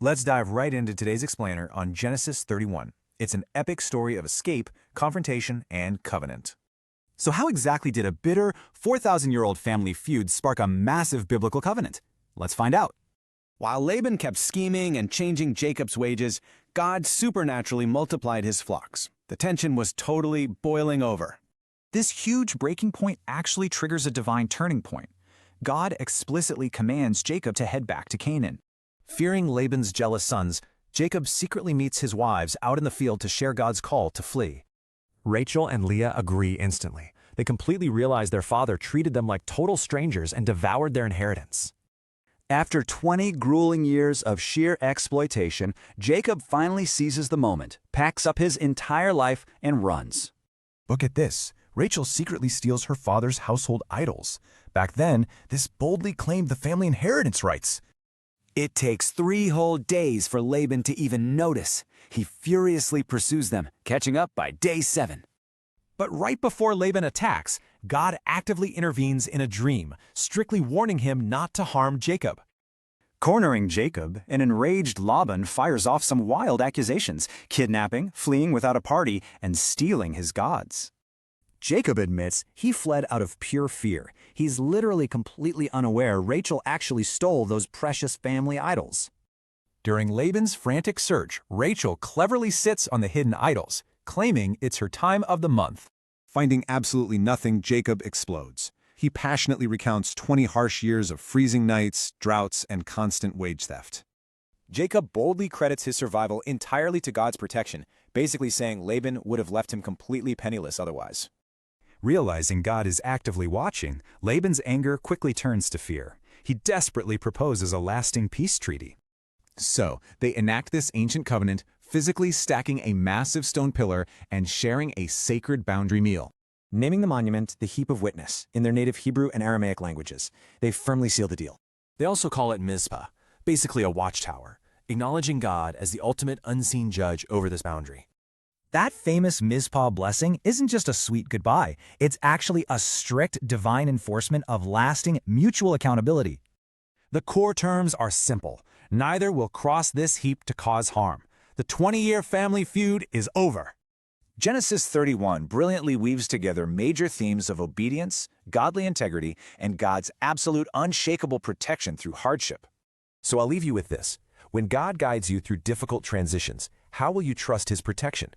Let's dive right into today's explainer on Genesis 31. It's an epic story of escape, confrontation, and covenant. So how exactly did a bitter, 4,000-year-old family feud spark a massive biblical covenant? Let's find out. While Laban kept scheming and changing Jacob's wages, God supernaturally multiplied his flocks. The tension was totally boiling over. This huge breaking point actually triggers a divine turning point. God explicitly commands Jacob to head back to Canaan. Fearing Laban's jealous sons, Jacob secretly meets his wives out in the field to share God's call to flee. Rachel and Leah agree instantly. They completely realize their father treated them like total strangers and devoured their inheritance. After 20 grueling years of sheer exploitation, Jacob finally seizes the moment, packs up his entire life, and runs. Look at this. Rachel secretly steals her father's household idols. Back then, this boldly claimed the family inheritance rights. It takes 3 whole days for Laban to even notice. He furiously pursues them, catching up by day 7. But right before Laban attacks, God actively intervenes in a dream, strictly warning him not to harm Jacob. Cornering Jacob, an enraged Laban fires off some wild accusations, kidnapping, fleeing without a party, and stealing his gods. Jacob admits he fled out of pure fear. He's literally completely unaware Rachel actually stole those precious family idols. During Laban's frantic search, Rachel cleverly sits on the hidden idols, claiming it's her time of the month. Finding absolutely nothing, Jacob explodes. He passionately recounts 20 harsh years of freezing nights, droughts, and constant wage theft. Jacob boldly credits his survival entirely to God's protection, basically saying Laban would have left him completely penniless otherwise. Realizing God is actively watching, Laban's anger quickly turns to fear. He desperately proposes a lasting peace treaty. So, they enact this ancient covenant, physically stacking a massive stone pillar and sharing a sacred boundary meal. Naming the monument the Heap of Witness in their native Hebrew and Aramaic languages, they firmly seal the deal. They also call it Mizpah, basically a watchtower, acknowledging God as the ultimate unseen judge over this boundary. That famous Mizpah blessing isn't just a sweet goodbye. It's actually a strict divine enforcement of lasting mutual accountability. The core terms are simple. Neither will cross this heap to cause harm. The 20-year family feud is over. Genesis 31 brilliantly weaves together major themes of obedience, godly integrity, and God's absolute unshakable protection through hardship. So I'll leave you with this. When God guides you through difficult transitions, how will you trust His protection?